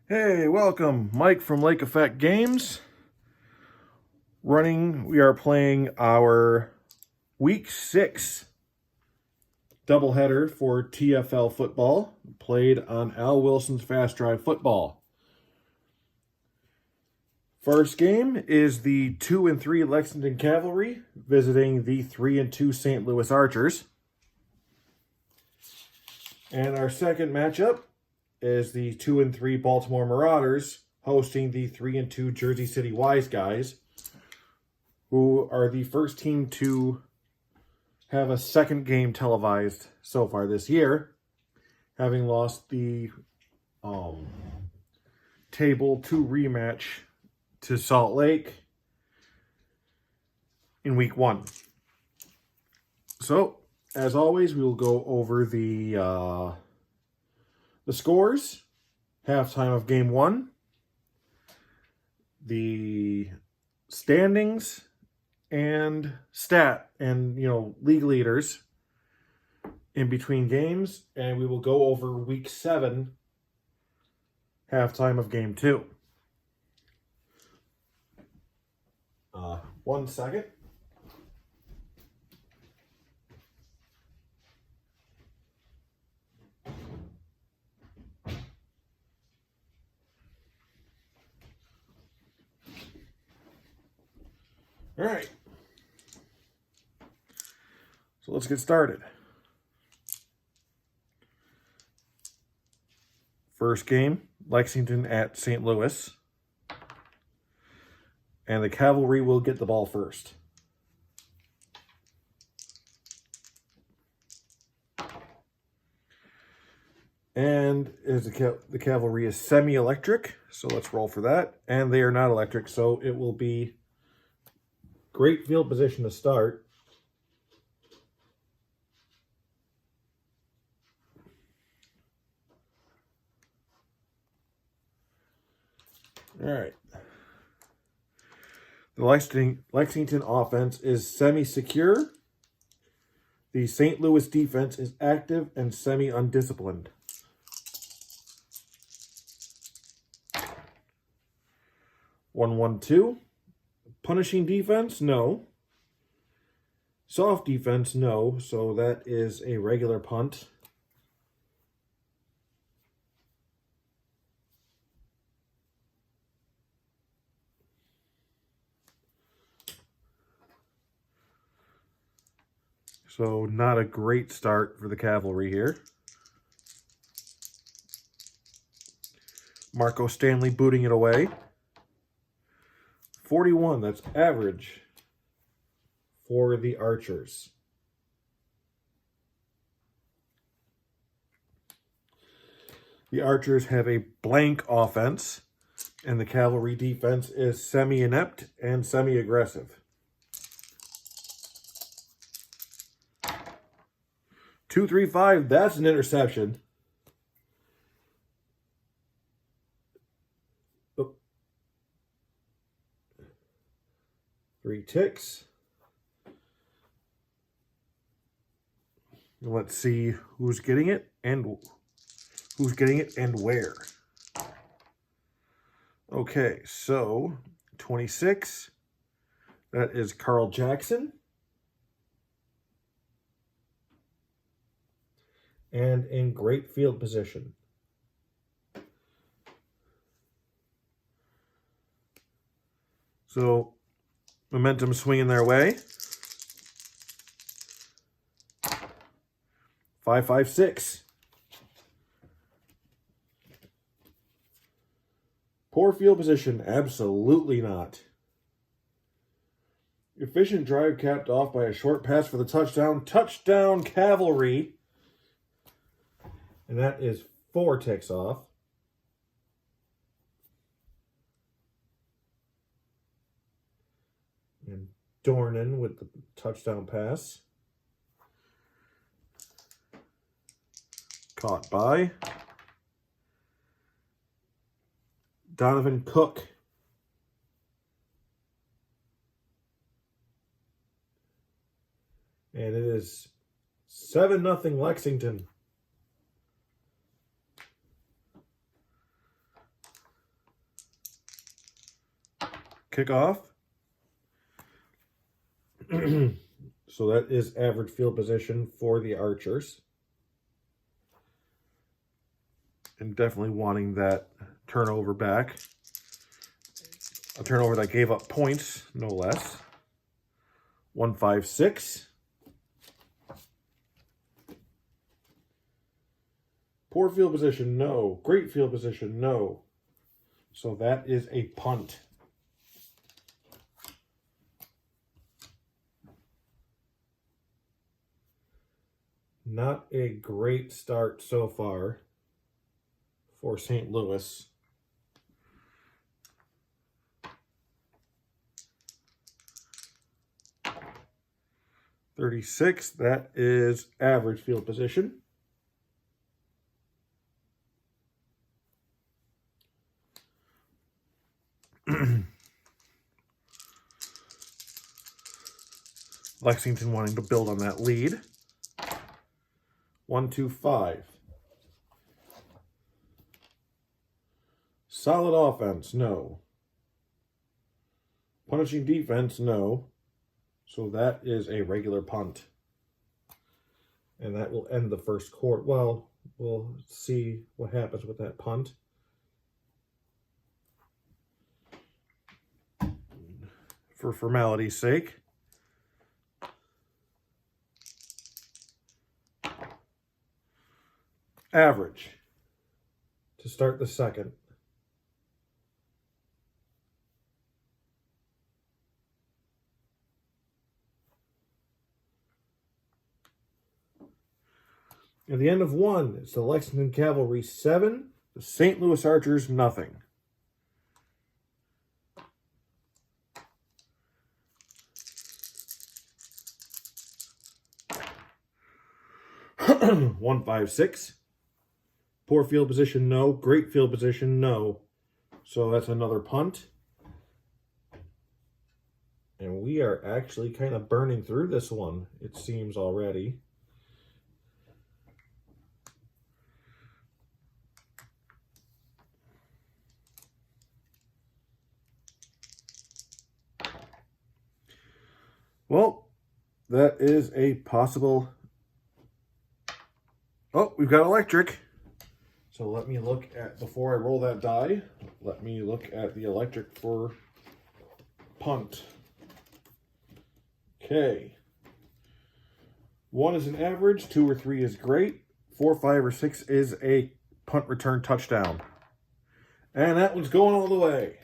Hey, welcome. Mike from Lake Effect Games. We are playing our Week 6 doubleheader for TFL football, played on Al Wilson's Fast Drive football. First game is the 2-3 Lexington Cavalry visiting the 3-2 St. Louis Archers. And our second matchup is the 2-3 Baltimore Marauders hosting the 3-2 Jersey City Wiseguys, who are the first team to have a second game televised so far this year, having lost the Table 2 rematch to Salt Lake in Week 1. So, as always, we will go over the scores, halftime of Game 1, the standings, and league leaders in between games, and we will go over Week 7, halftime of Game 2. 1 second. All right. So let's get started. First game, Lexington at St. Louis. And the Cavalry will get the ball first. And the Cavalry is semi-electric, so let's roll for that. And they are not electric, so it will be great field position to start. All right. The Lexington offense is semi-secure. The St. Louis defense is active and semi-undisciplined. One-one-two. Punishing defense? No. Soft defense? No. So that is a regular punt. So not a great start for the Cavalry here. Marco Stanley booting it away. 41, that's average for the Archers. The Archers have a blank offense, and the Cavalry defense is semi-inept and semi-aggressive. 2-3-5, that's an interception. Oh. 3 ticks. Let's see who's getting it and where. Okay, so 26. That is Carl Jackson. And in great field position. So, momentum swinging their way. 5-5-6. Poor field position? Absolutely not. Efficient drive capped off by a short pass for the touchdown. Touchdown, Cavalry. And that is 4 ticks off. And Dornan with the touchdown pass. Caught by Donovan Cook. And it is 7-0 Lexington. kickoff. So that is average field position for the Archers. And definitely wanting that turnover back. A turnover that gave up points, no less. 156. Poor field position, no. Great field position, no. So that is a punt. Not a great start so far for St. Louis. .36, that is average field position. Lexington wanting to build on that lead. 1-2-5. Solid offense, no. Punishing defense, no. So that is a regular punt. And that will end the first quarter. Well, we'll see what happens with that punt. For formality's sake. Average to start the second. At the end of one, it's the Lexington Cavalry 7, the St. Louis Archers nothing. .156. Poor field position, no. Great field position, no. So that's another punt. And we are actually kind of burning through this one, it seems already. Well, that is a possible... Oh, we've got electric. So let me look at, before I roll that die, let me look at the electric for punt. Okay. 1 is an average, 2 or 3 is great, 4, 5, or 6 is a punt return touchdown. And that one's going all the way.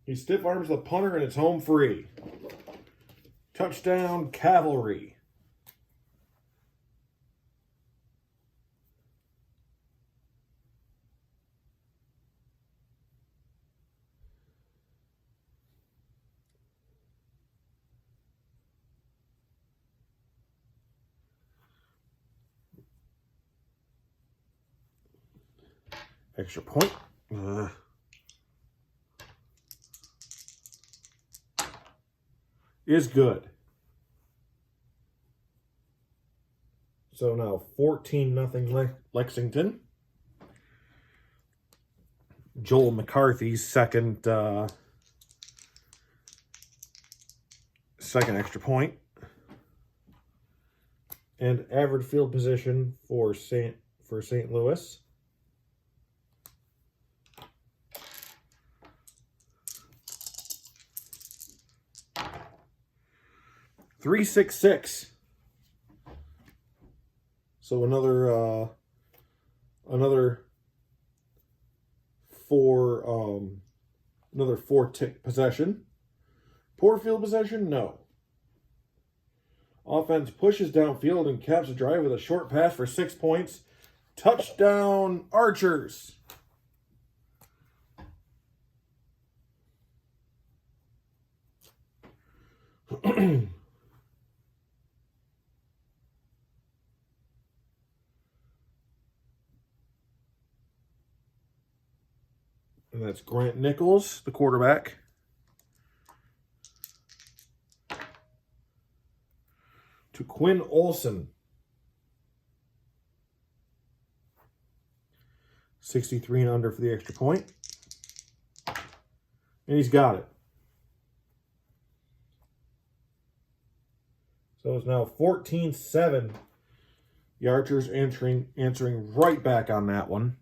He stiff arms the punter and it's home free. Touchdown, Cavalry. Extra point. Is good. So now 14-0 Lexington. Joel McCarthy's second extra point. And average field position for St. Louis. .366. So another four tick possession. Poor field possession, no. Offense pushes downfield and caps a drive with a short pass for 6 points. Touchdown, Archers. And that's Grant Nichols, the quarterback. To Quinn Olson. 63 and under for the extra point. And he's got it. So it's now 14-7. The Archers answering right back on that one.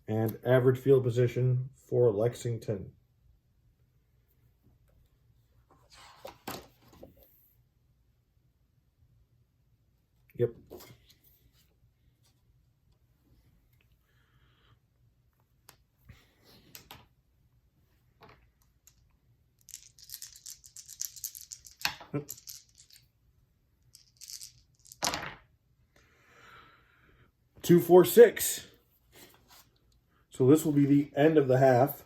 And average field position for Lexington. Yep. Yep. 2-4-6. So this will be the end of the half.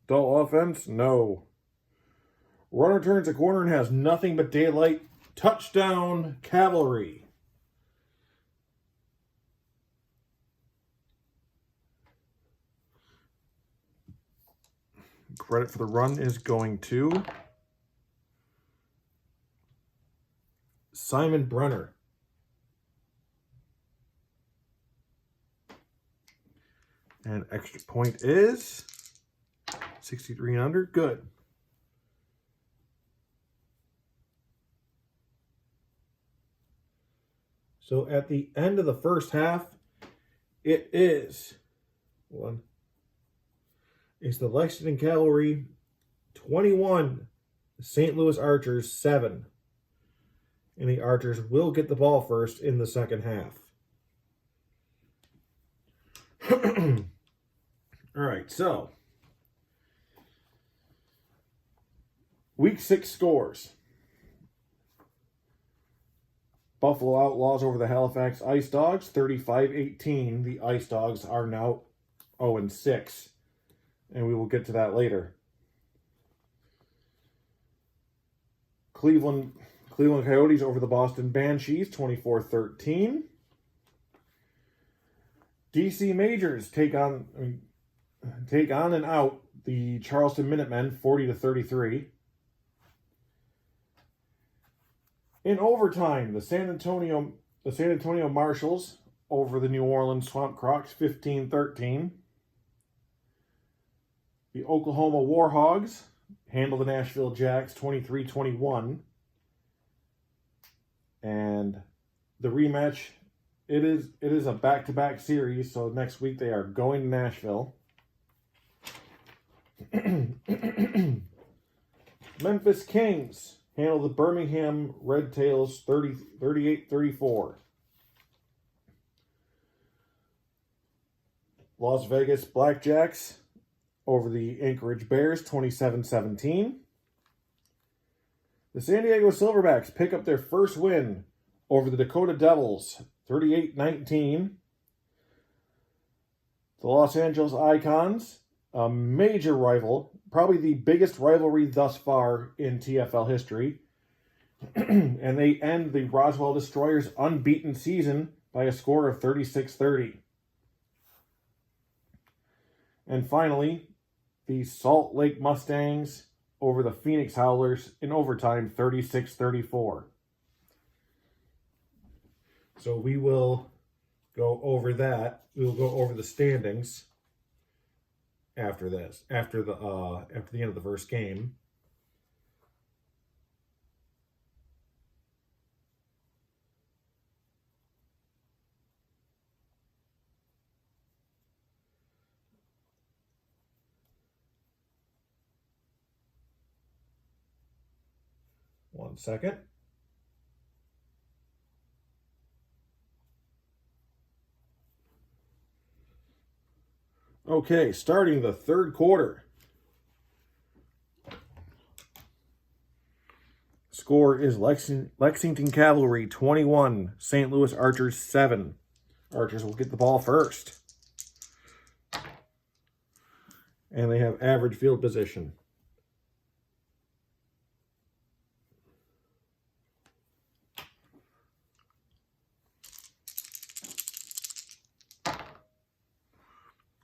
Dull offense? No. Runner turns a corner and has nothing but daylight. Touchdown, Cavalry. Credit for the run is going to Simon Brenner. And extra point is 63 and under. Good. So at the end of the first half, it is it's the Lexington Cavalry 21, the St. Louis Archers 7. And the Archers will get the ball first in the second half. All right, so Week 6 scores. Buffalo Outlaws over the Halifax Ice Dogs, 35-18. The Ice Dogs are now 0-6, and we will get to that later. Cleveland Coyotes over the Boston Banshees, 24-13. DC Majors take on and out the Charleston Minutemen, 40-33. In overtime, the San Antonio Marshals over the New Orleans Swamp Crocs, 15-13. The Oklahoma Warhogs handle the Nashville Jacks, 23-21. And the rematch, it is a back-to-back series, so next week they are going to Nashville. Memphis Kings handle the Birmingham Red Tails 38-34. Las Vegas Blackjacks over the Anchorage Bears 27-17. The San Diego Silverbacks pick up their first win over the Dakota Devils 38-19. The Los Angeles Icons, a major rival, probably the biggest rivalry thus far in TFL history. And they end the Roswell Destroyers' unbeaten season by a score of 36-30. And finally, the Salt Lake Mustangs over the Phoenix Howlers in overtime, 36-34. So we will go over that. We will go over the standings after this, after the end of the first game. One second. Okay, starting the third quarter. Score is Lexington Cavalry 21, St. Louis Archers 7. Archers will get the ball first. And they have average field position.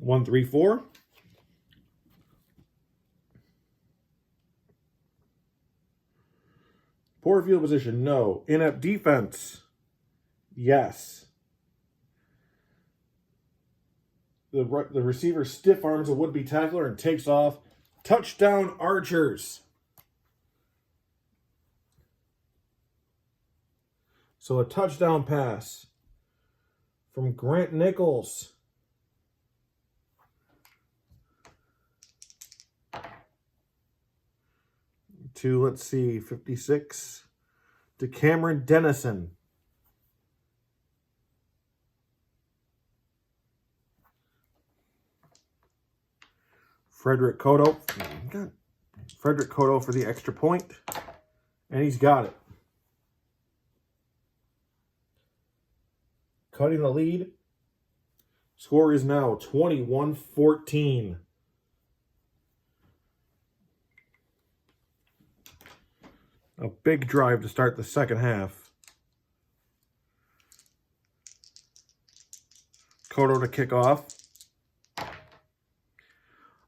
One, 3, 4. Poor field position, no. Inept defense, yes. The receiver stiff arms a would-be tackler and takes off. Touchdown, Archers. So a touchdown pass from Grant Nichols. To, let's see, 56. To Cameron Dennison. Frederick Cotto for the extra point. And he's got it. Cutting the lead. Score is now 21-14. A big drive to start the second half. Cotto to kick off.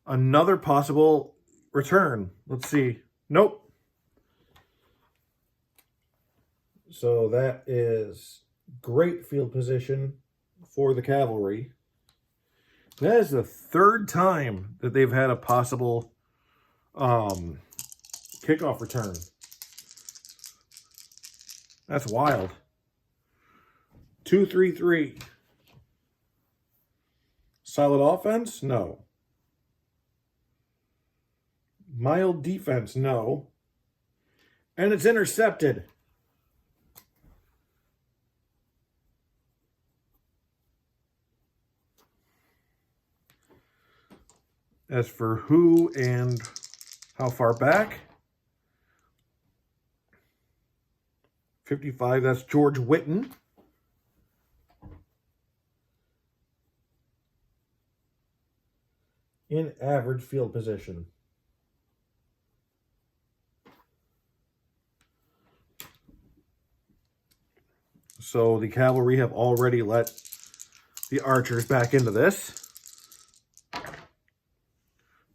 Another possible return. Let's see. Nope. So that is great field position for the Cavalry. That is the third time that they've had a possible kickoff return. That's wild. 2-3-3. Solid offense? No. Mild defense? No. And it's intercepted. As for who and how far back, 55, that's George Witten. In average field position. So the Cavalry have already let the Archers back into this.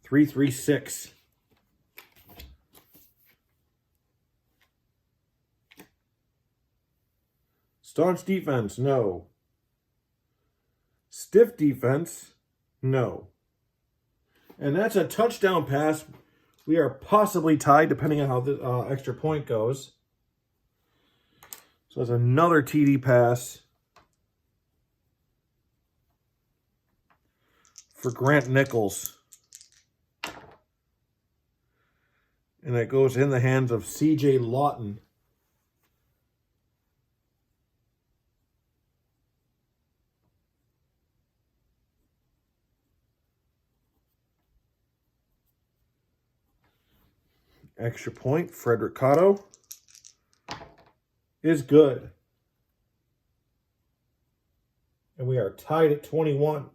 3-3-6. Staunch defense, no. Stiff defense, no. And that's a touchdown pass. We are possibly tied depending on how the extra point goes. So that's another TD pass for Grant Nichols. And that goes in the hands of C.J. Lawton. Extra point, Frederick Cotto is good. And we are tied at 21.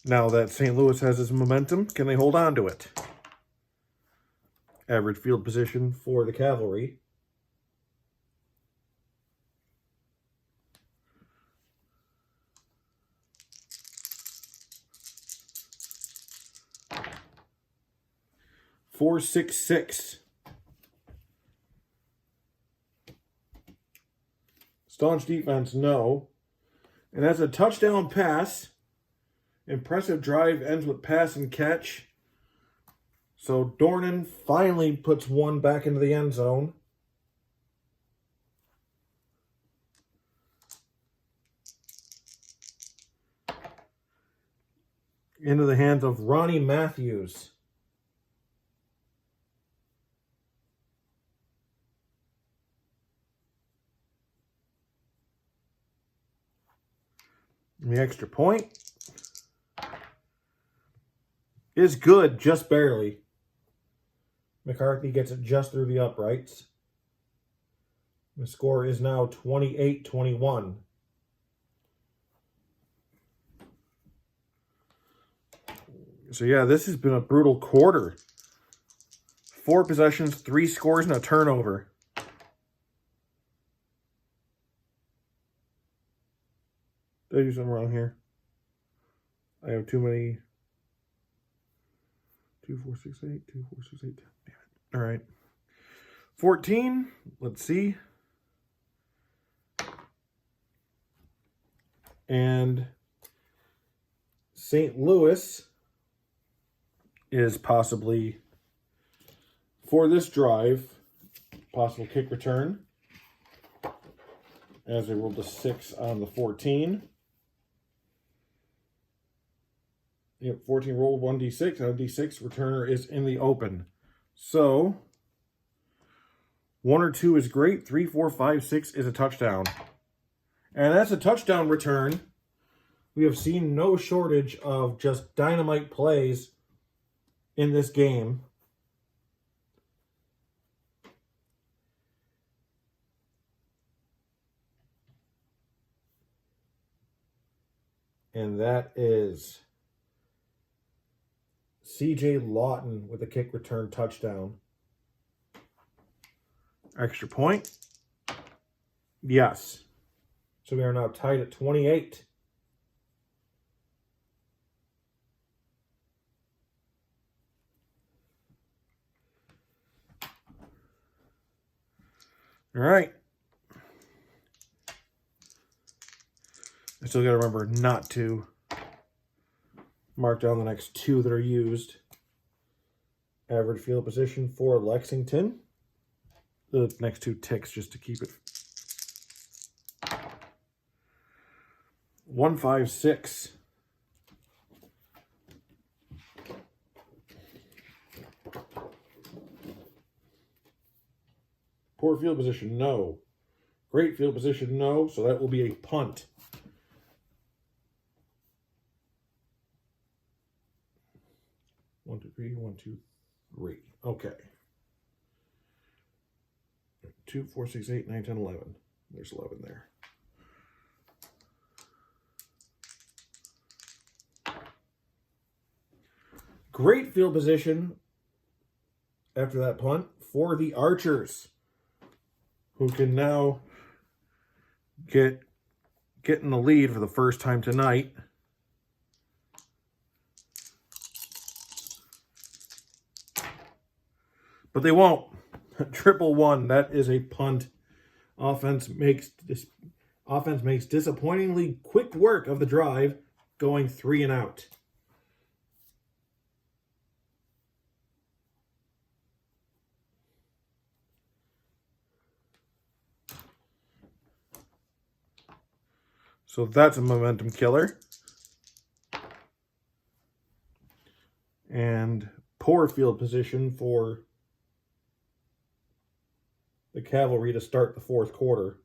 Now that St. Louis has its momentum, can they hold on to it? Average field position for the Cavalry. Four, 6-6. Staunch defense, no. And that's a touchdown pass. Impressive drive ends with pass and catch. So Dornan finally puts one back into the end zone. Into the hands of Ronnie Matthews. And the extra point is good, just barely. McCarthy gets it just through the uprights. The score is now 28-21. So yeah, this has been a brutal quarter. 4 possessions, 3 scores, and a turnover. Did I do something wrong here? I have too many. 2, 4, 6, 8. 2, 4, 6, 8. Damn it. All right. 14. Let's see. And St. Louis is possibly, for this drive, possible kick return. As they rolled a 6 on the 14. Yep, 14 rolled 1d6. On a d6, returner is in the open. So, 1 or 2 is great. 3, 4, 5, 6 is a touchdown. And that's a touchdown return. We have seen no shortage of just dynamite plays in this game. And that is C.J. Lawton with a kick return touchdown. Extra point? Yes. So we are now tied at 28. All right. I still got to remember not to mark down the next 2 that are used. Average field position for Lexington. The next 2 ticks just to keep it. 1, 5, 6. Poor field position, no. Great field position, no. So that will be a punt. One, 2, 3. 1, 2, 3. Okay. 2, 4, 6, 8, 9, 10, 11. There's 11 there. Great field position after that punt for the Archers, who can now get in the lead for the first time tonight. But they won't. 1-1. That is a punt. Offense makes disappointingly quick work of the drive, going 3 and out. So that's a momentum killer. And poor field position for the Cavalry to start the 4th quarter.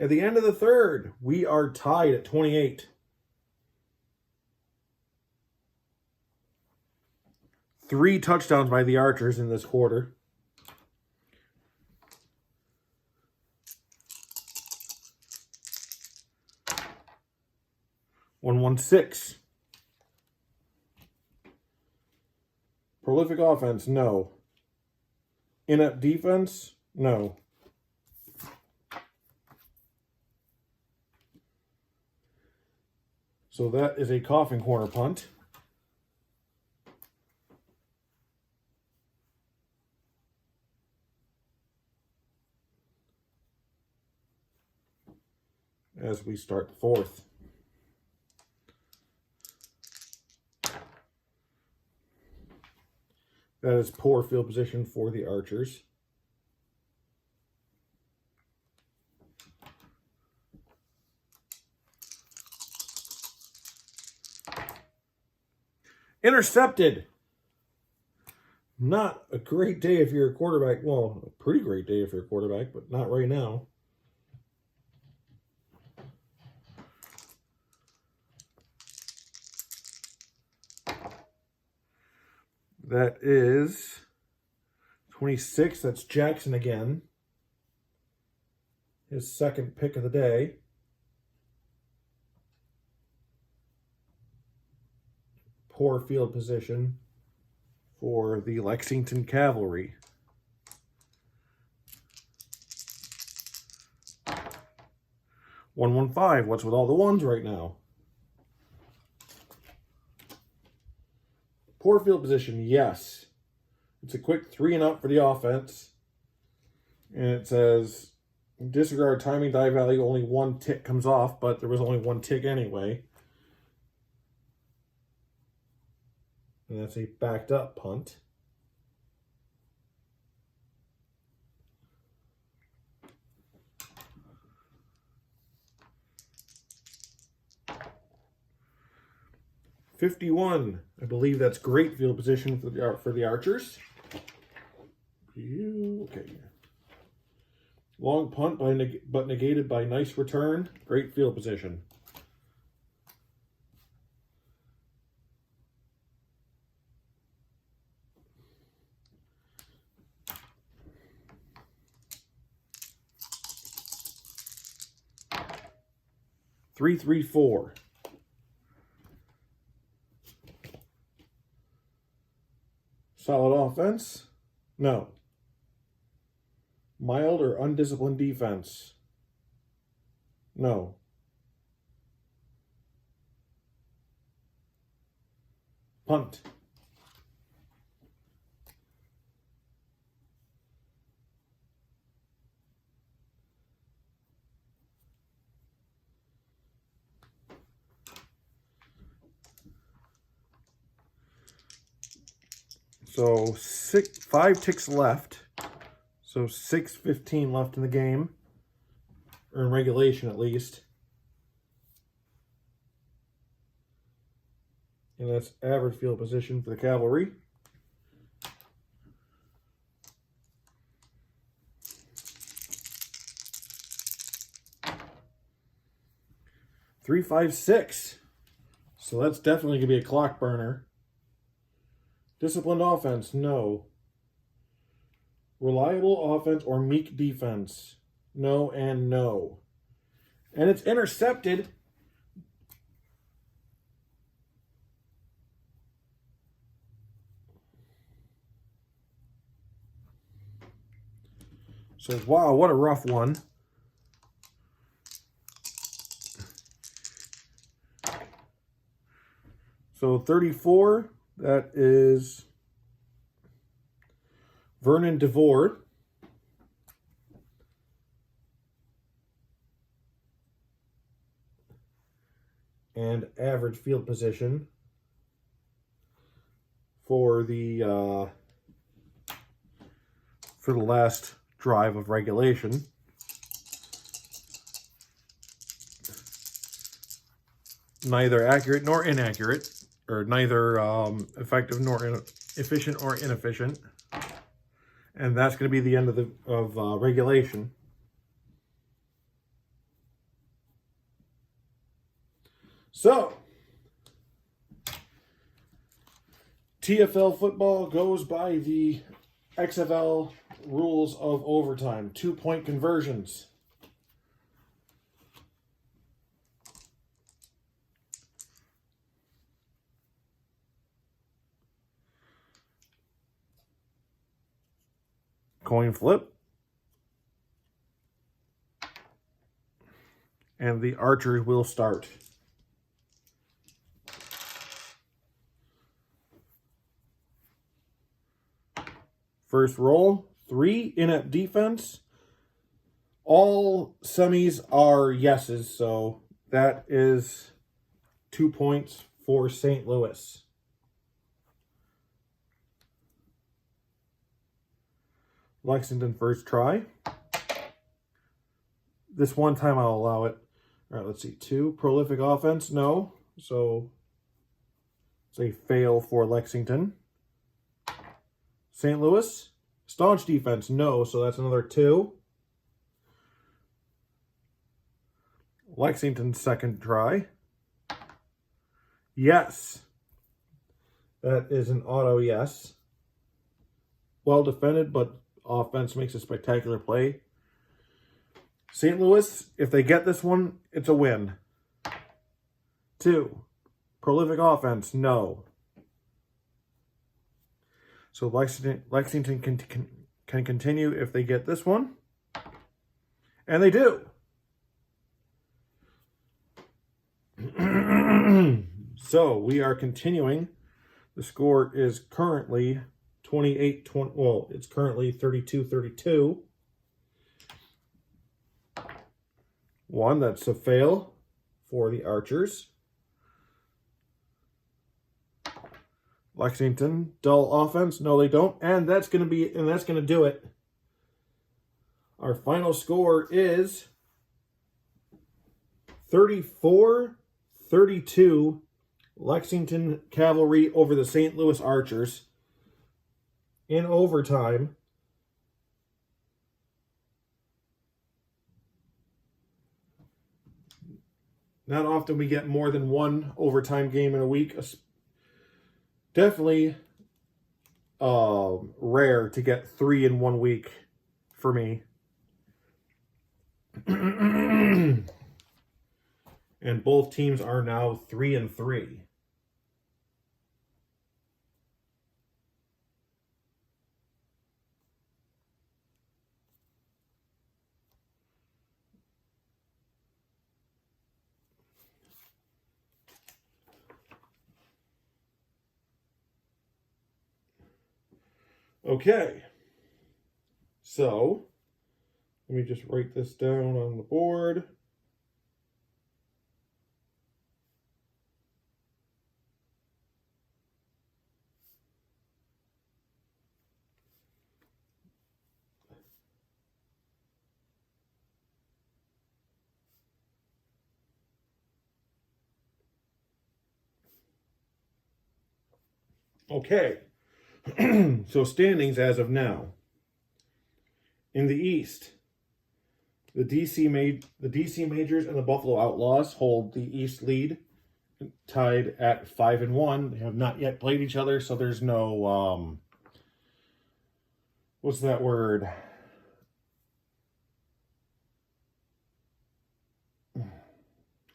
At the end of the 3rd, we are tied at 28. 3 touchdowns by the Archers in this quarter. One 6. Prolific offense, no. Inept defense, no. So that is a coffin corner punt. As we start the 4th. That is poor field position for the Archers. Intercepted. Not a great day if you're a quarterback. Well, a pretty great day if you're a quarterback, but not right now. That is 26. That's Jackson again. His 2nd pick of the day. Poor field position for the Lexington Cavalry. 115. What's with all the ones right now? Poor field position, yes. It's a quick 3 and up for the offense. And it says, disregard timing die value, only 1 tick comes off, but there was only 1 tick anyway. And that's a backed up punt. .51. I believe that's great field position for the Archers. Okay. Long punt, but negated by nice return. Great field position. .334. Solid offense? No. Mild or undisciplined defense? No. Punt. So 5 ticks left. So 6:15 left in the game, or in regulation at least. And that's average field position for the Cavalry. .356. So that's definitely going to be a clock burner. Disciplined offense, no. Reliable offense or meek defense, no and no. And it's intercepted. So, wow, what a rough one. So 34, that is Vernon DeVore. And average field position for the last drive of regulation. Neither accurate nor inaccurate, or neither effective nor efficient or inefficient. And that's going to be the end of regulation. So, TFL football goes by the XFL rules of overtime. 2-point conversions. Coin flip. And the Archers will start. First roll, 3, inept defense. All semis are yeses, so that is 2 points for St. Louis. Lexington first try. This one time I'll allow it. All right, let's see. 2, prolific offense, no. So it's a fail for Lexington. St. Louis, staunch defense, no. So that's another 2. Lexington second try. Yes. That is an auto yes. Well defended, but offense makes a spectacular play. St. Louis, if they get this one, it's a win. 2, prolific offense, no. So Lexington can continue if they get this one. And they do. So we are continuing. The score is currently 28-20. Well, it's currently 32-32. One, that's a fail for the Archers. Lexington, dull offense. No, they don't. And that's going to do it. Our final score is 34-32. Lexington Cavalry over the St. Louis Archers in overtime. Not often we get more than one overtime game in a week. Definitely rare to get 3 in 1 week for me. And both teams are now 3-3. Okay, so let me just write this down on the board. Okay. So standings as of now. In the East, the DC Majors and the Buffalo Outlaws hold the East lead, tied at 5-1. They have not yet played each other, so there's no what's that word?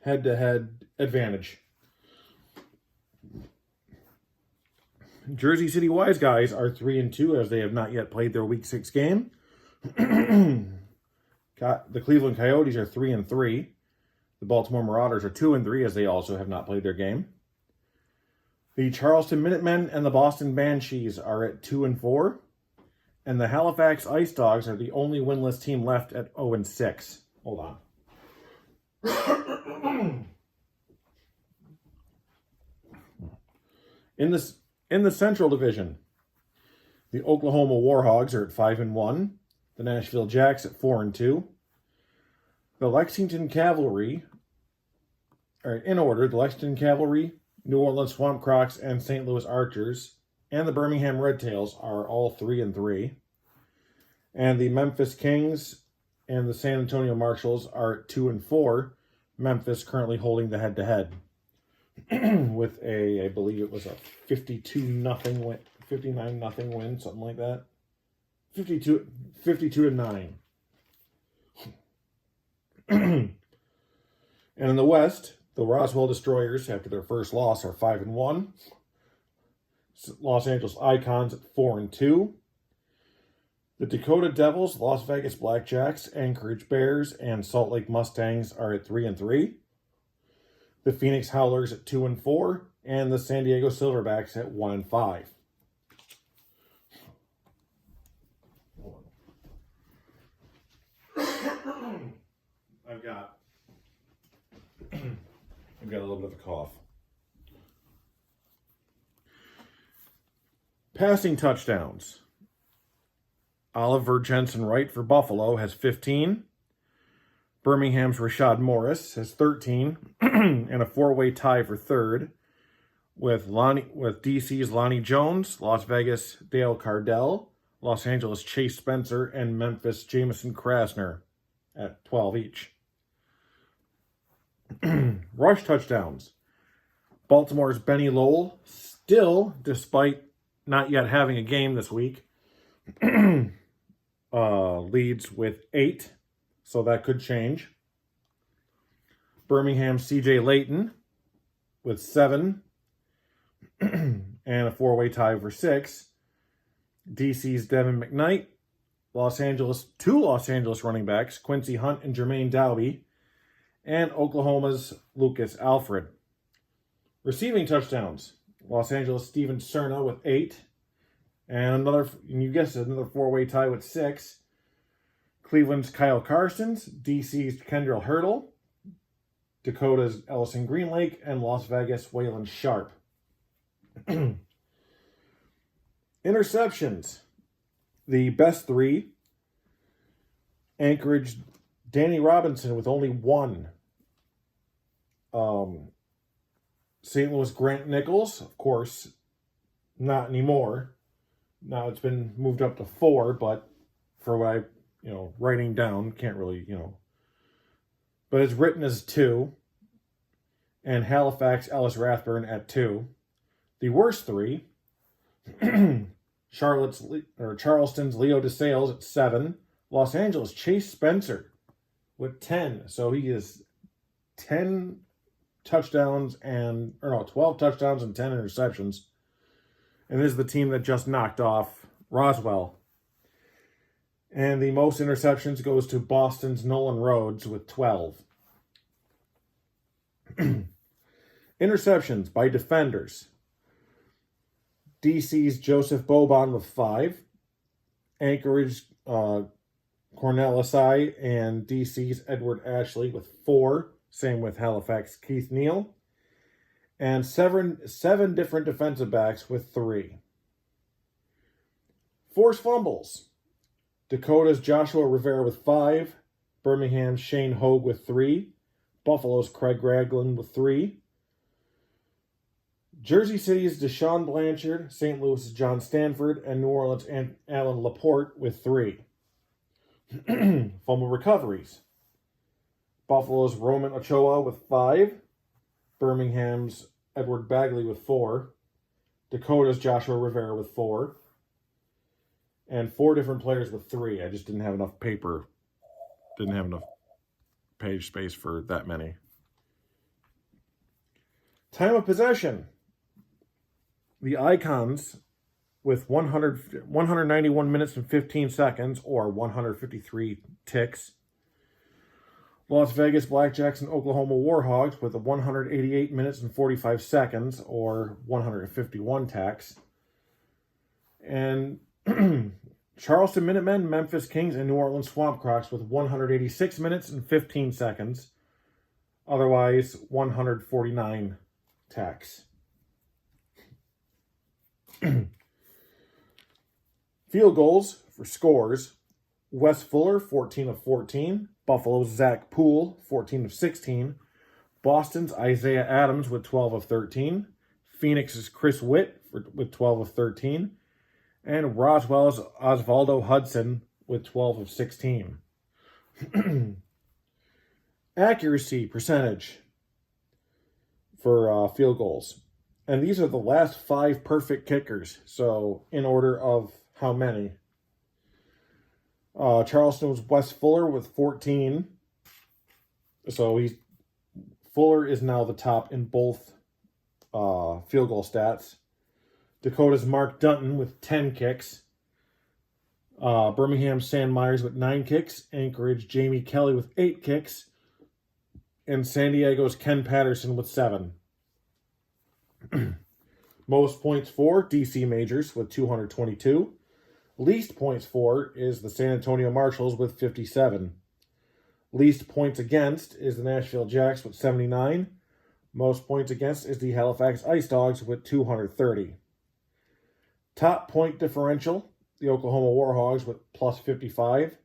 Head-to-head advantage. Jersey City Wiseguys are 3-2 as they have not yet played their Week 6 game. The Cleveland Coyotes are 3-3. The Baltimore Marauders are 2-3 as they also have not played their game. The Charleston Minutemen and the Boston Banshees are at 2-4. And the Halifax Ice Dogs are the only winless team left at 0-6. Hold on. In the Central Division, the Oklahoma Warhogs are at 5-1. The Nashville Jacks at 4-2. The Lexington Cavalry, in order, the Lexington Cavalry, New Orleans Swamp Crocs, and St. Louis Archers, and the Birmingham Red Tails are all 3-3. And the Memphis Kings and the San Antonio Marshals are at 2-4. Memphis currently holding the head-to-head. With I believe it was a 52-0 win, 59-0 win, something like that. 52-9. And in the West, the Roswell Destroyers, after their first loss, are 5-1. Los Angeles Icons at 4-2. The Dakota Devils, Las Vegas Blackjacks, Anchorage Bears, and Salt Lake Mustangs are at 3-3. The Phoenix Howlers at 2-4, and the San Diego Silverbacks at 1-5. I've got a little bit of a cough. Passing touchdowns. Oliver Jensen Wright for Buffalo has 15. Birmingham's Rashad Morris has 13, and a four-way tie for third with DC's Lonnie Jones, Las Vegas Dale Cardell, Los Angeles Chase Spencer, and Memphis Jamison Krasner at 12 each. Rush touchdowns. Baltimore's Benny Lowell, still, despite not yet having a game this week, leads with 8. So that could change. Birmingham's CJ Layton with 7. And a four-way tie for 6. DC's Devin McKnight. Two Los Angeles running backs, Quincy Hunt and Jermaine Dowby. And Oklahoma's Lucas Alfred. Receiving touchdowns. Los Angeles Steven Cerna with 8. And you guessed it, another 4-way tie with 6. Cleveland's Kyle Carson's, DC's Kendall Hurdle, Dakota's Ellison Greenlake, and Las Vegas Waylon Sharp. Interceptions. The best 3. Anchorage, Danny Robinson with only 1. St. Louis, Grant Nichols, of course, not anymore. Now it's been moved up to 4, but for what I, writing down, can't really, But it's written as 2. And Halifax, Ellis Rathburn at 2. The worst 3, Charleston's Leo DeSales at 7. Los Angeles, Chase Spencer with 10. So he is 12 touchdowns and 10 interceptions. And this is the team that just knocked off Roswell. And the most interceptions goes to Boston's Nolan Rhodes with 12. Interceptions by defenders. DC's Joseph Boban with 5. Anchorage, Cornelisi, and DC's Edward Ashley with 4. Same with Halifax, Keith Neal. And seven different defensive backs with 3. Forced fumbles. Dakota's Joshua Rivera with 5. Birmingham's Shane Hogue with 3. Buffalo's Craig Ragland with 3. Jersey City's Deshaun Blanchard, St. Louis's John Stanford, and New Orleans' Alan Laporte with 3. Fumble recoveries. Buffalo's Roman Ochoa with 5. Birmingham's Edward Bagley with 4. Dakota's Joshua Rivera with 4. And 4 different players with 3. I just didn't have enough paper. Didn't have enough page space for that many. Time of possession. The Icons with 191 minutes and 15 seconds, or 153 ticks. Las Vegas Blackjacks and Oklahoma Warhogs with 188 minutes and 45 seconds, or 151 tacks. And Charleston Minutemen, Memphis Kings, and New Orleans Swamp Crocs with 186 minutes and 15 seconds. Otherwise, 149 tacks. Field goals for scores. Wes Fuller, 14 of 14. Buffalo's Zach Poole, 14 of 16. Boston's Isaiah Adams with 12 of 13. Phoenix's Chris Witt with 12 of 13. And Roswell's Osvaldo Hudson with 12 of 16. Accuracy percentage for field goals. And these are the last 5 perfect kickers. So in order of how many? Charleston was Wes Fuller with 14. So Fuller is now the top in both field goal stats. Dakota's Mark Dunton with 10 kicks. Birmingham's Sam Myers with 9 kicks. Anchorage Jamie Kelly with 8 kicks. And San Diego's Ken Patterson with 7. Most points for DC Majors with 222. Least points for is the San Antonio Marshals with 57. Least points against is the Nashville Jacks with 79. Most points against is the Halifax Ice Dogs with 230. Top point differential, the Oklahoma Warhogs with plus 55.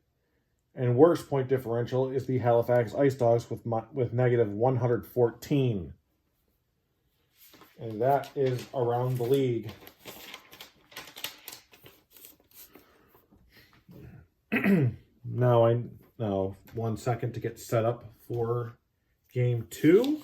And worst point differential is the Halifax Ice Dogs with negative 114. And that is around the league. Now 1 second to get set up for game 2.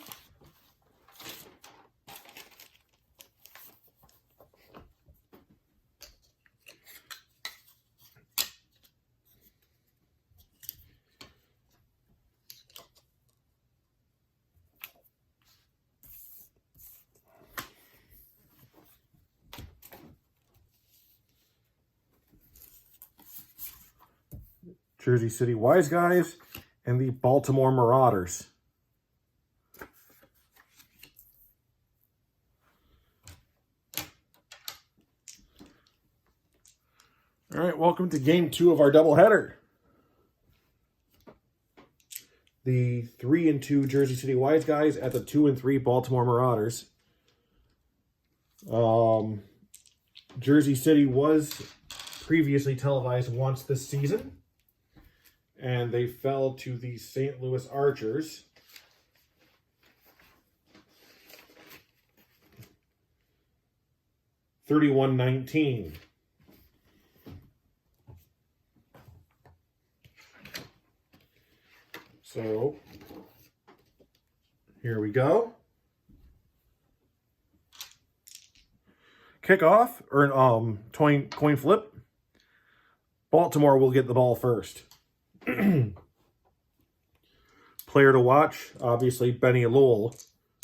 Jersey City Wiseguys and the Baltimore Marauders. All right, welcome to game 2 of our doubleheader. The 3-2 Jersey City Wiseguys at the 2-3 Baltimore Marauders. Jersey City was previously televised once this season, and they fell to the St. Louis Archers. $31-19. So, here we go. Kickoff, or coin flip. Baltimore will get the ball first. Player to watch, obviously, Benny Lowell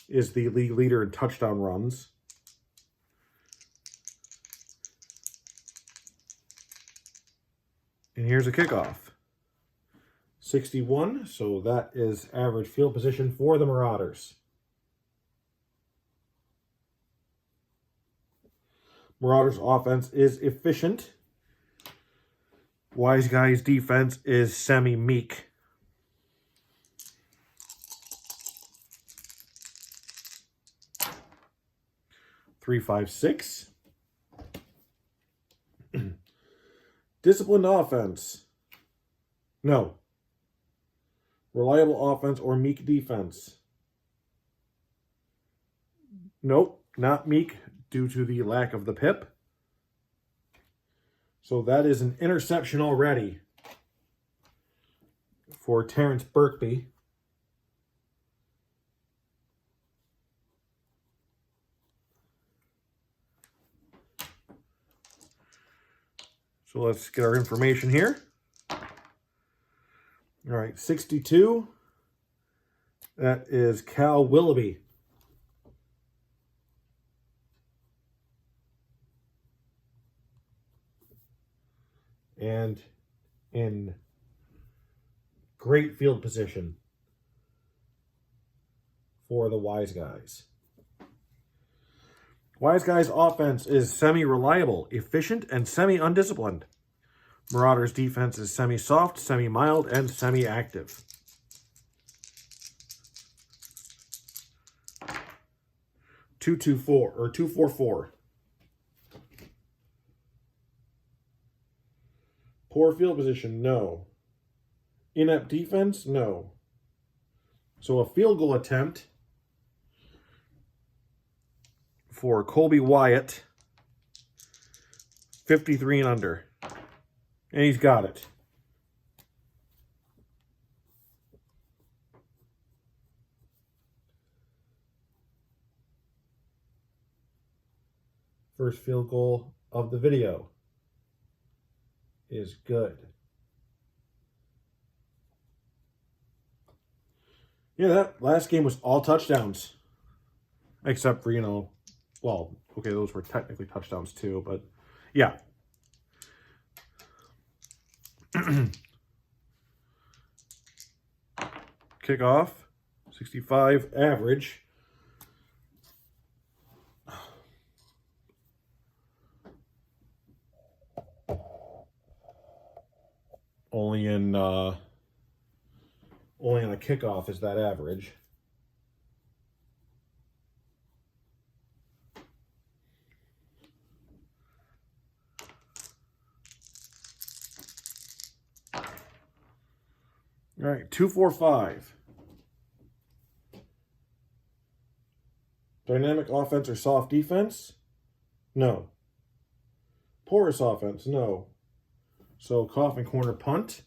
is the league leader in touchdown runs. And here's a kickoff. 61, so that is average field position for the Marauders. Marauders offense is efficient. Wiseguys defense is semi-meek. Three, 5, 6. Disciplined offense. No. Reliable offense or meek defense. Nope, not meek due to the lack of the pip. So that is an interception already for Terrence Birkby. So let's get our information here. All right, 62. That is Cal Willoughby. And in great field position for the Wiseguys. Wiseguys offense is semi-reliable, efficient, and semi-undisciplined. Marauders defense is semi-soft, semi-mild, and semi-active. $2-4. Poor field position, no. Inept defense, no. So a field goal attempt for Colby Wyatt, 53 and under. And he's got it. First field goal of the video is good. Yeah, that last game was all touchdowns. Except for, well, okay, those were technically touchdowns too, but yeah. Kickoff, 65 average. Only on a kickoff is that average. All right, 2-4-5. Dynamic offense or soft defense? No. Porous offense? No. So coffin corner punt.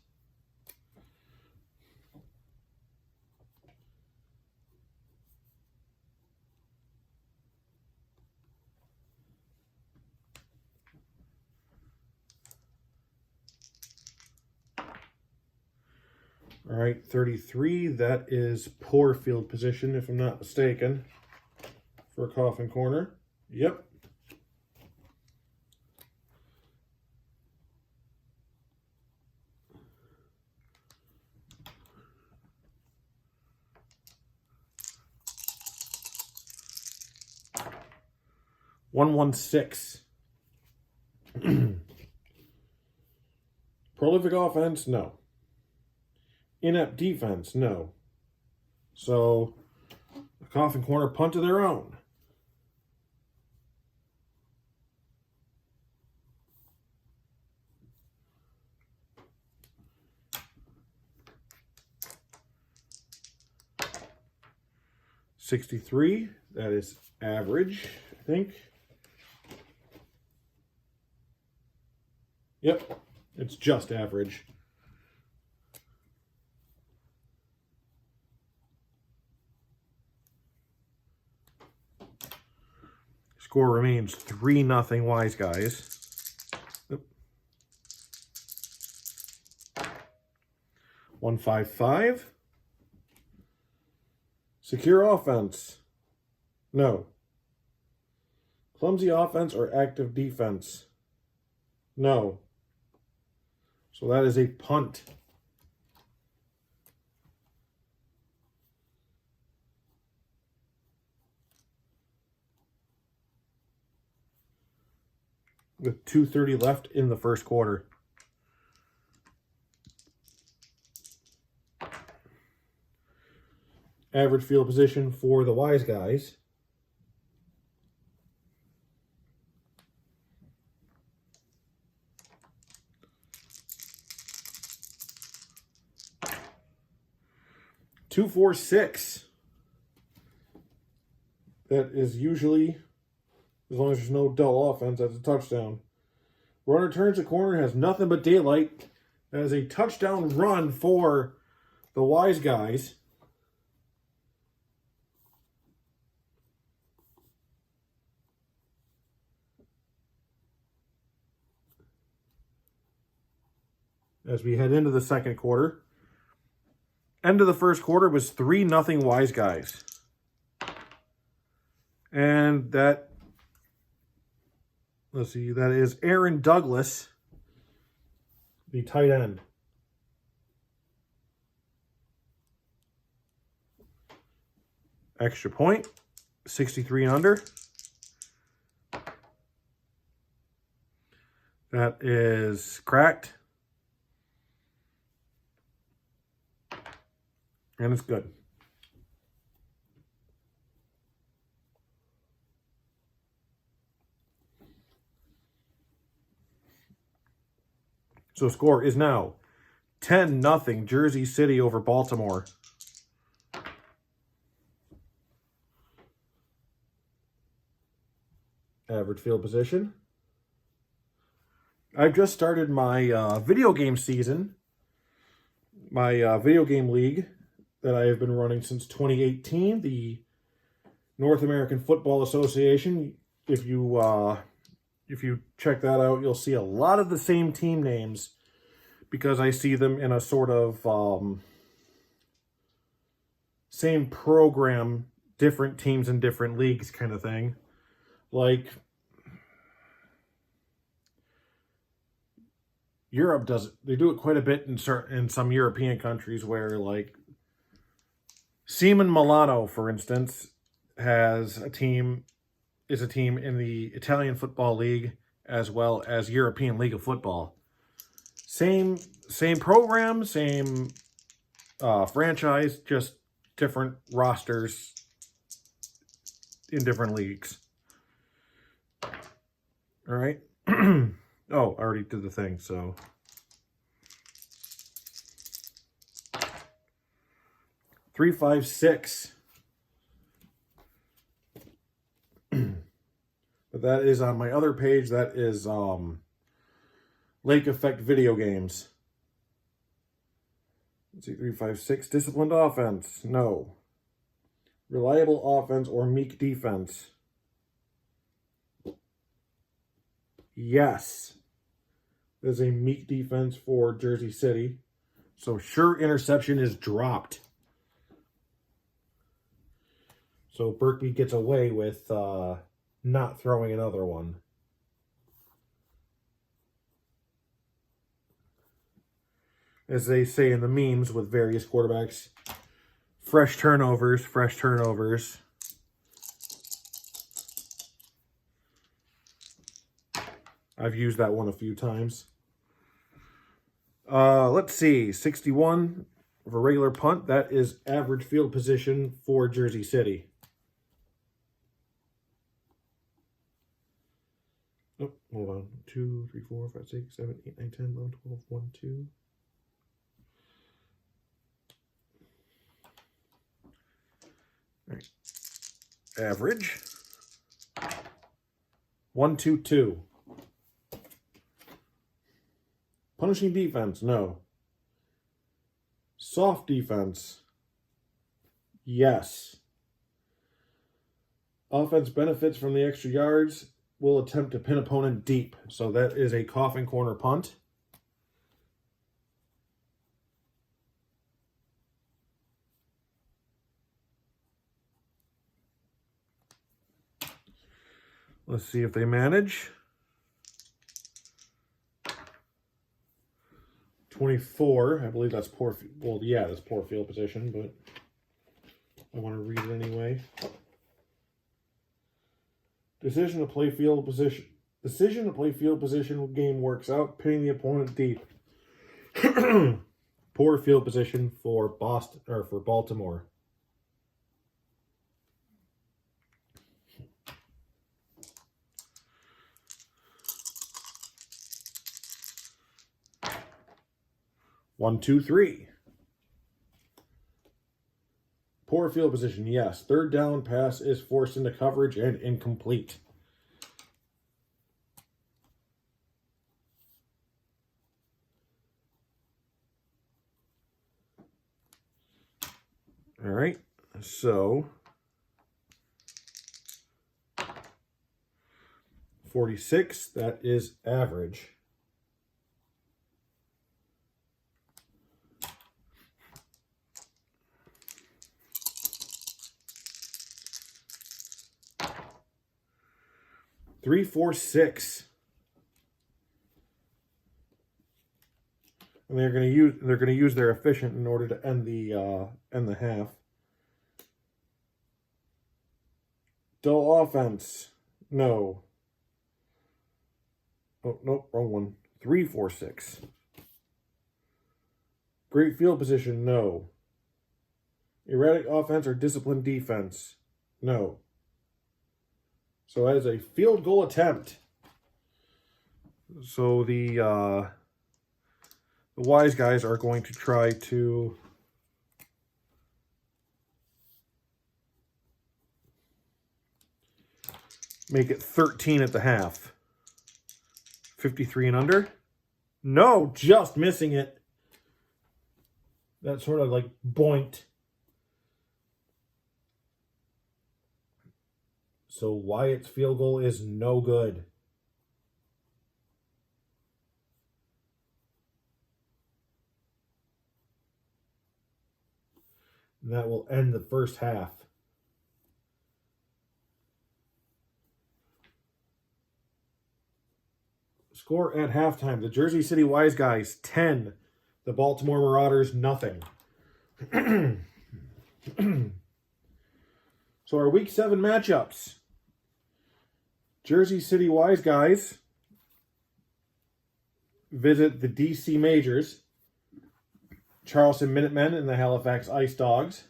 All right, 33. That is poor field position, if I'm not mistaken, for a coffin corner. Yep. $116. Prolific offense? No. Inept defense? No. So, the Coffin Corner punt of their own. $63, that is average, I think. Yep, it's just average. Score remains 3-0 Wiseguys. Yep. 155. Secure offense? No. Clumsy offense or active defense? No. So that is a punt. With 2:30 left in the first quarter. Average field position for the Wiseguys. .246. That is usually, as long as there's no dull offense, that's a touchdown. Runner turns the corner, has nothing but daylight. That is a touchdown run for the Wiseguys. As we head into the second quarter. End of the first quarter was 3-0 Wiseguys. And that, let's see, that is Aaron Douglas, the tight end. Extra point, 63 and under. That is cracked. And it's good. So score is now 10-0 Jersey City over Baltimore. Average field position. I've just started my video game season. My video game league that I have been running since 2018, the North American Football Association. If you check that out, you'll see a lot of the same team names because I see them in a sort of same program, different teams in different leagues kind of thing. Like Europe does it. They do it quite a bit in some European countries where, like, Seaman Milano, for instance, is a team in the Italian Football League as well as European League of Football. Same program, same franchise, just different rosters in different leagues. All right. Oh, I already did the thing, so. $356. But that is on my other page. That is Lake Effect Video Games. Let's see, 356. Disciplined offense. No. Reliable offense or meek defense. Yes. There's a meek defense for Jersey City. So sure interception is dropped. So Berkby gets away with not throwing another one. As they say in the memes with various quarterbacks, fresh turnovers, fresh turnovers. I've used that one a few times. Let's see. 61 for regular punt. That is average field position for Jersey City. Oh, hold on. 2, 3, 4, 5, 6, 7, 8, 9, 10, 11, 12, 1, 2. All right. Average. 1, 2, 2. Punishing defense, no. Soft defense, yes. Offense benefits from the extra yards. Will attempt to pin opponent deep. So that is a coffin corner punt. Let's see if they manage. 24. I believe that's poor. Well, yeah, that's poor field position, but I want to read it anyway. Decision to play field position. Decision to play field position game works out, pinning the opponent deep. Poor field position for Boston or for Baltimore. One, two, three. Poor field position, yes. Third down pass is forced into coverage and incomplete. All right, so 46, that is average. Three, 4, 6. And they're going to use their efficient in order to end the half. Dull offense. No. Oh, nope, wrong one. 3, 4, 6. Great field position. No. Erratic offense or disciplined defense. No. So as a field goal attempt. So the Wise guys are going to try to make it 13 at the half. 53 and under. No, just missing it. That sort of like boinked. So Wyatt's field goal is no good. And that will end the first half. Score at halftime. The Jersey City Wiseguys 10. The Baltimore Marauders nothing. So our Week 7 matchups. Jersey City Wiseguys visit the DC Majors, Charleston Minutemen and the Halifax Ice Dogs.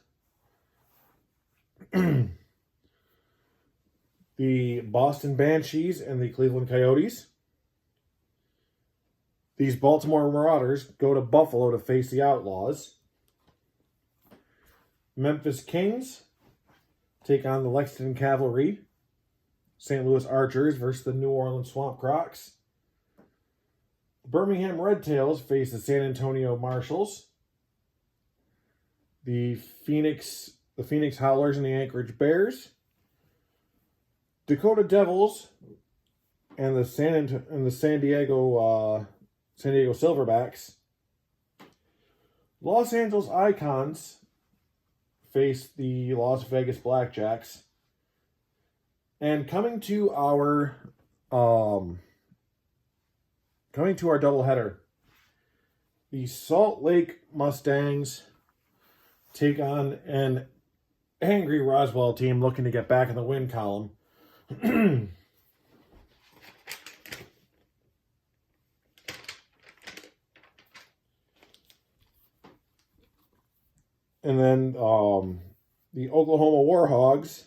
The Boston Banshees and the Cleveland Coyotes. These Baltimore Marauders go to Buffalo to face the Outlaws. Memphis Kings take on the Lexington Cavalry. St. Louis Archers versus the New Orleans Swamp Crocs. The Birmingham Red Tails face the San Antonio Marshals. The Phoenix Howlers and the Anchorage Bears. Dakota Devils and the San Diego Silverbacks. Los Angeles Icons face the Las Vegas Blackjacks. And coming to our doubleheader, the Salt Lake Mustangs take on an angry Roswell team looking to get back in the win column. And then the Oklahoma Warhogs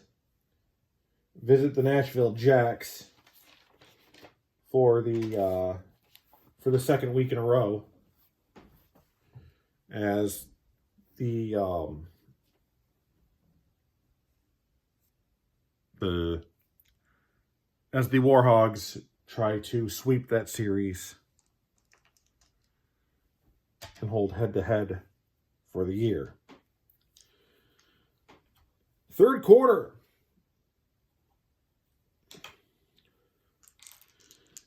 visit the Nashville Jacks for the second week in a row, as the Warhogs try to sweep that series and hold head-to-head for the year. Third quarter.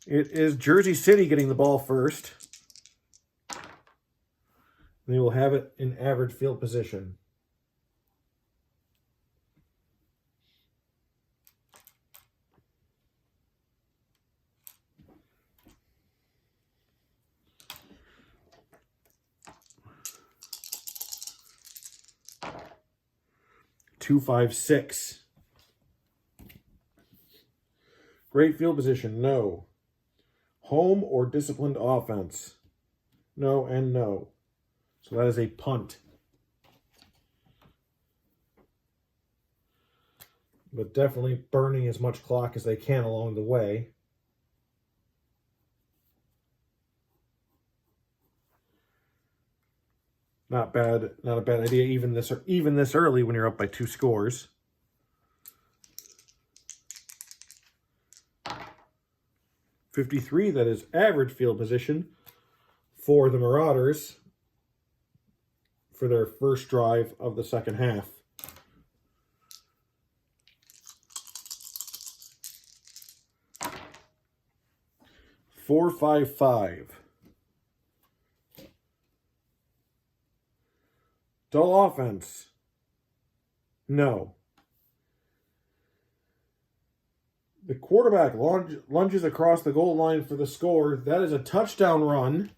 It is Jersey City getting the ball first. They will have it in average field position. Two, 5, 6. Great field position, no. Home or disciplined offense, no and no. So that is a punt. But definitely burning as much clock as they can along the way. Not bad, not a bad idea even this early when you're up by 2 scores. .53, that is average field position for the Marauders for their first drive of the second half. Four, 5, 5. Dull offense, no. The quarterback lunges across the goal line for the score. That is a touchdown run.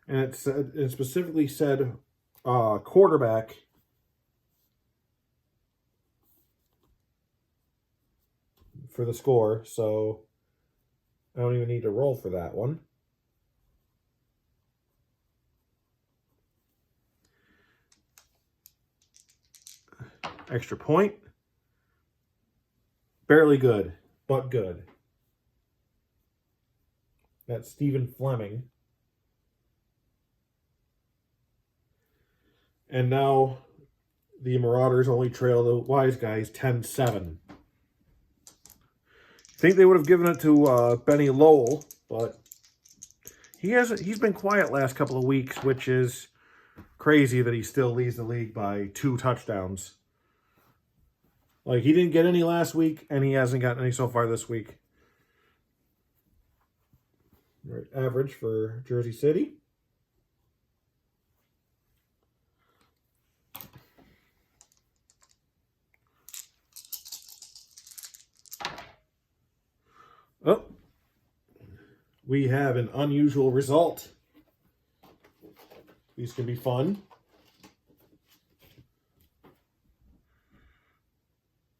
And it specifically said quarterback. For the score. So I don't even need to roll for that one. Extra point. Barely good, but good. That's Stephen Fleming. And now the Marauders only trail the Wiseguys 10-7. I think they would have given it to Benny Lowell, but he's been quiet last couple of weeks, which is crazy that he still leads the league by 2 touchdowns. Like, he didn't get any last week, and he hasn't gotten any so far this week. Right, average for Jersey City. Oh, we have an unusual result. These can be fun.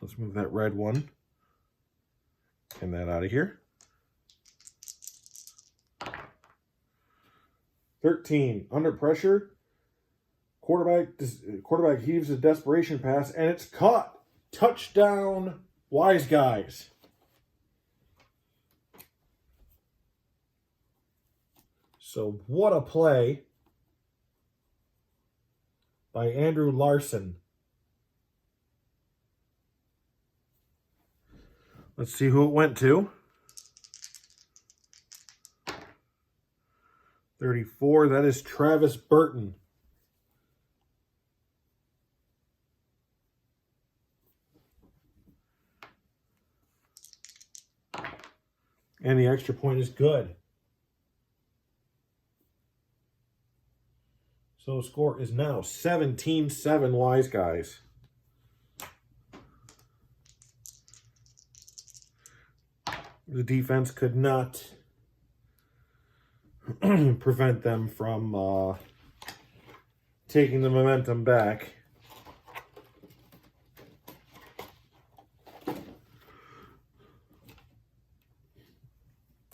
Let's move that red one and that out of here. 13, under pressure. Quarterback heaves a desperation pass, and it's caught. Touchdown, Wiseguys. So what a play by Andrew Larson. Let's see who it went to. 34, that is Travis Burton. And the extra point is good. So the score is now 17-7 Wiseguys. The defense could not prevent them from taking the momentum back.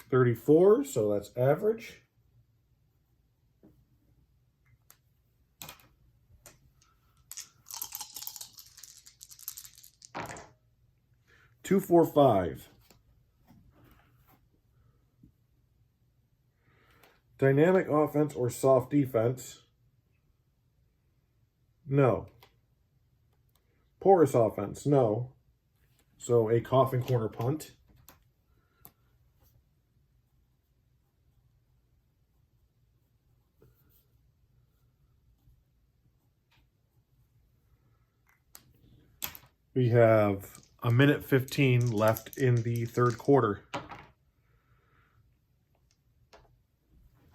.34, so that's average. 245. Dynamic offense or soft defense? No. Porous offense? No. So a coffin corner punt. We have 1:15 left in the third quarter.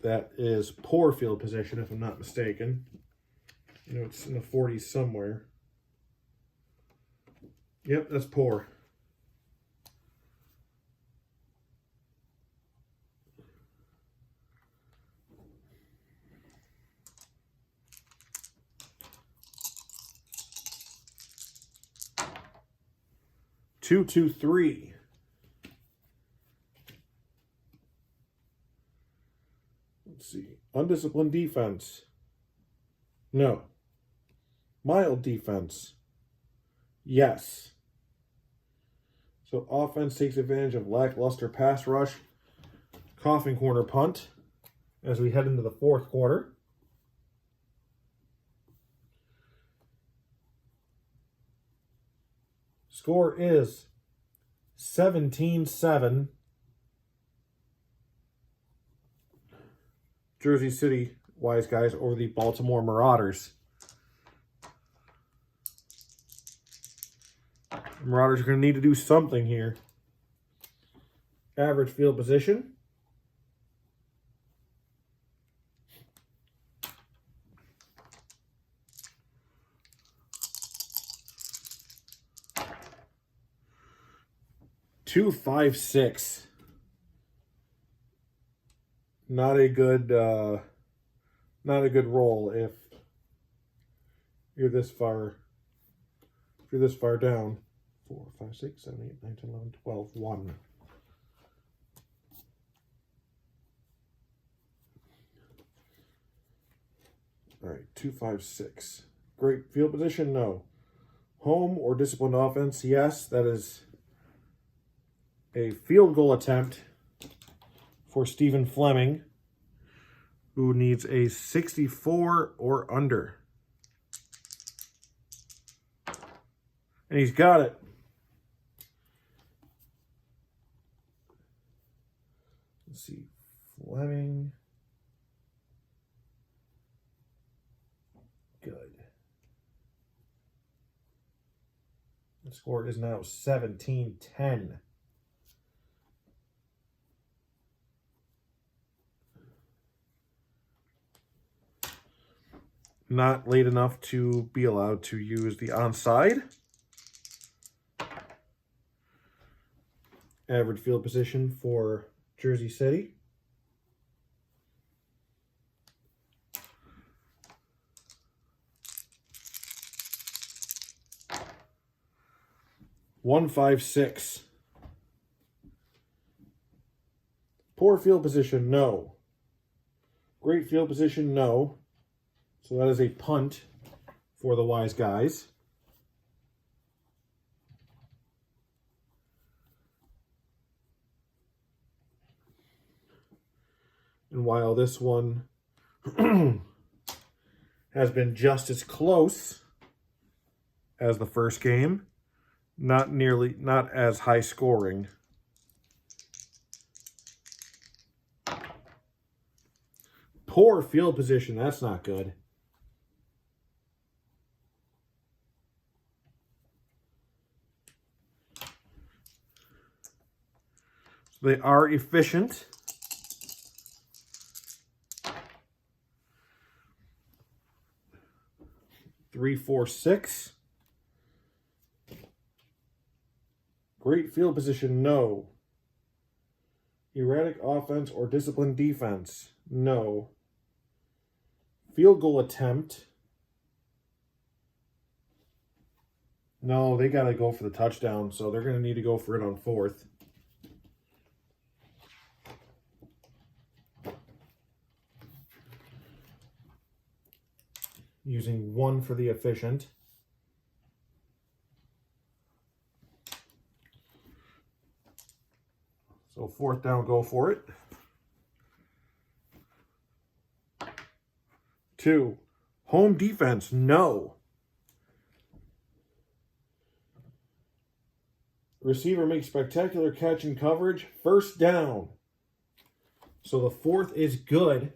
That is poor field position, if I'm not mistaken. You know, it's in the 40s somewhere. Yep, that's poor. Two, 3. Let's see. Undisciplined defense. No. Mild defense. Yes. So offense takes advantage of lackluster pass rush. Coffin corner punt as we head into the fourth quarter. Score is 17-7. Jersey City Wiseguys over the Baltimore Marauders. The Marauders are going to need to do something here. Average field position. .256. Not a good roll if you're this far. If you're this far down. 4, 5, 6, 7, 8, 9, 10, 11, 12, 1. All right, 256. Great field position, no. Home or disciplined offense, yes. That is a field goal attempt for Stephen Fleming, who needs a 64 or under. And he's got it. Let's see. Fleming. Good. The score is now 17-10. Not late enough to be allowed to use the onside. Average field position for Jersey City. .156. Poor field position, no. Great field position, no. So that is a punt for the Wiseguys. And while this one has been just as close as the first game, not as high scoring. Poor field position, that's not good. So they are efficient. Three, 4, 6. Great field position, no. Erratic offense or disciplined defense, no. Field goal attempt. No, they got to go for the touchdown, so they're going to need to go for it on fourth. Using 1 for the efficient. So 4th down, go for it. 2. Home defense, no. Receiver makes spectacular catch and coverage. 1st down. So the 4th is good.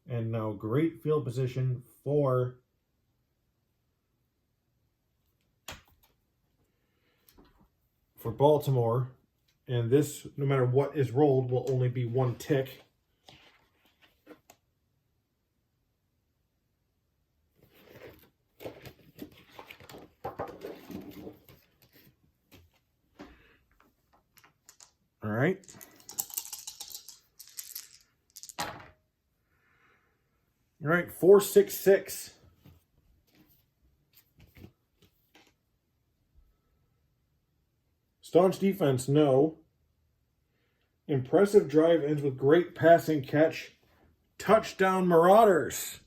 And now great field position for Baltimore. And this, no matter what is rolled, will only be 1 tick. All right. All right, 4-6-6. Staunch defense, no. Impressive drive ends with great passing catch. Touchdown, Marauders.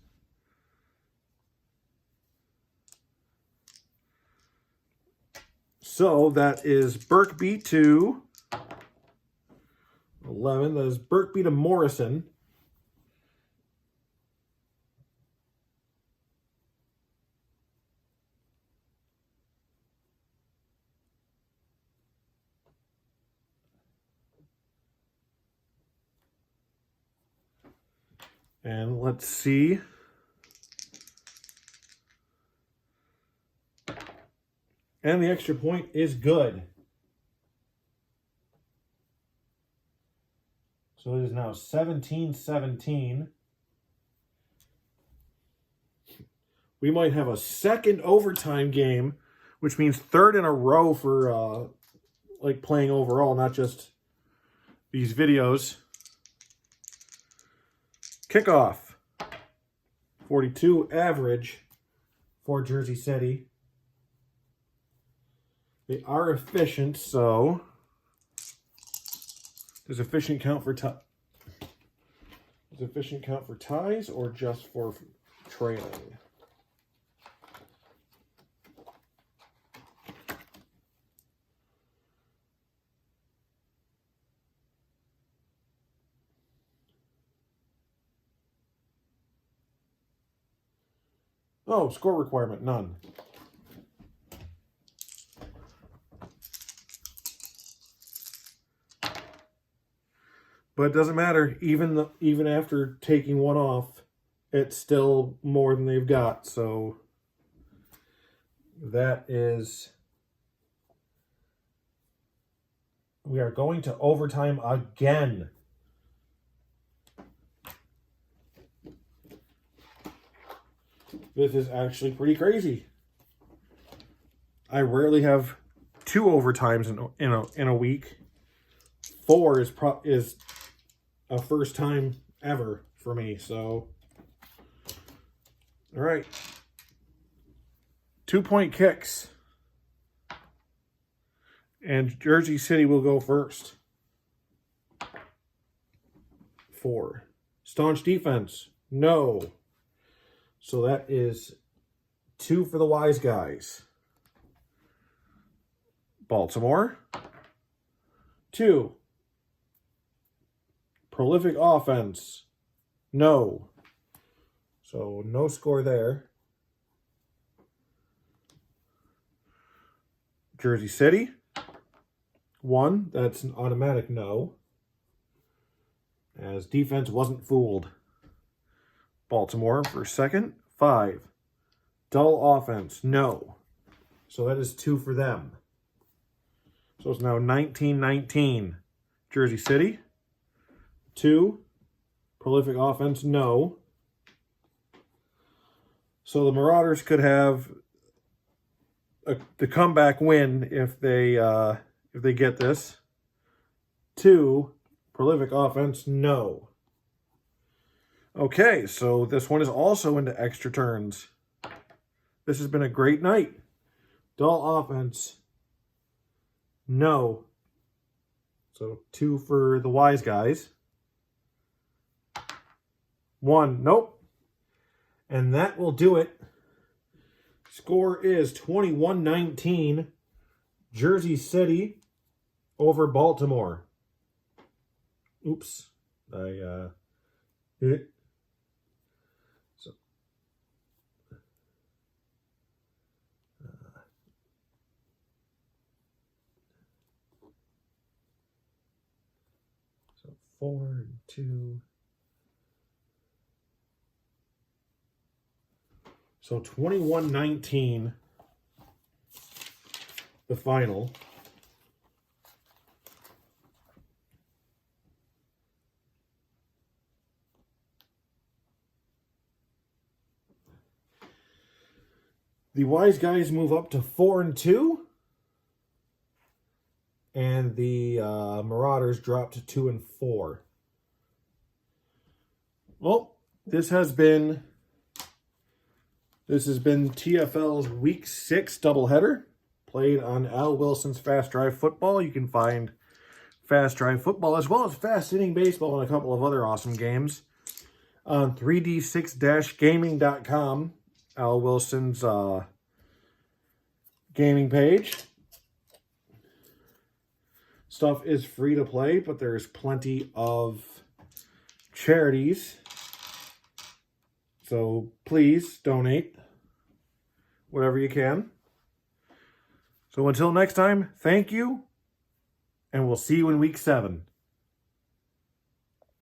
So that is Birkby to 11. That is Birkby to Morrison. And let's see. And the extra point is good. So it is now 17-17. We might have a second overtime game, which means 3rd in a row for like playing overall, not just these videos. Kickoff. 42 average for Jersey City. They are efficient, so does efficient count for ties or just for trailing? Oh, score requirement, none. But it doesn't matter. Even after taking 1 off, it's still more than they've got. So that is... We are going to overtime again. This is actually pretty crazy. I rarely have 2 overtimes in a week. 4 is a first time ever for me. So, all right. 2-point kicks. And Jersey City will go first. 4. Staunch defense. No. So that is 2 for the Wiseguys. Baltimore. 2. Prolific offense. No. So no score there. Jersey City. 1. That's an automatic no. As defense wasn't fooled. Baltimore for 2nd. 5. Dull offense. No. So that is 2 for them. So it's now 19-19. Jersey City. 2. Prolific offense. No. So the Marauders could have the comeback win if they get this. 2. Prolific offense. No. Okay, so this one is also into extra turns. This has been a great night. Dull offense. No. So 2 for the Wiseguys. 1. Nope. And that will do it. Score is 21-19. Jersey City over Baltimore. Oops. So 4-2. So 21-19, the final. The Wiseguys move up to 4-2. And the Marauders drop to 2-4. Well, this has been TFL's Week 6 doubleheader, played on Al Wilson's Fast Drive Football. You can find Fast Drive Football as well as Fast Inning Baseball and a couple of other awesome games on 3d6-gaming.com, Al Wilson's gaming page. Stuff is free to play, but there's plenty of charities. So please donate whatever you can. So until next time, thank you, and we'll see you in Week 7.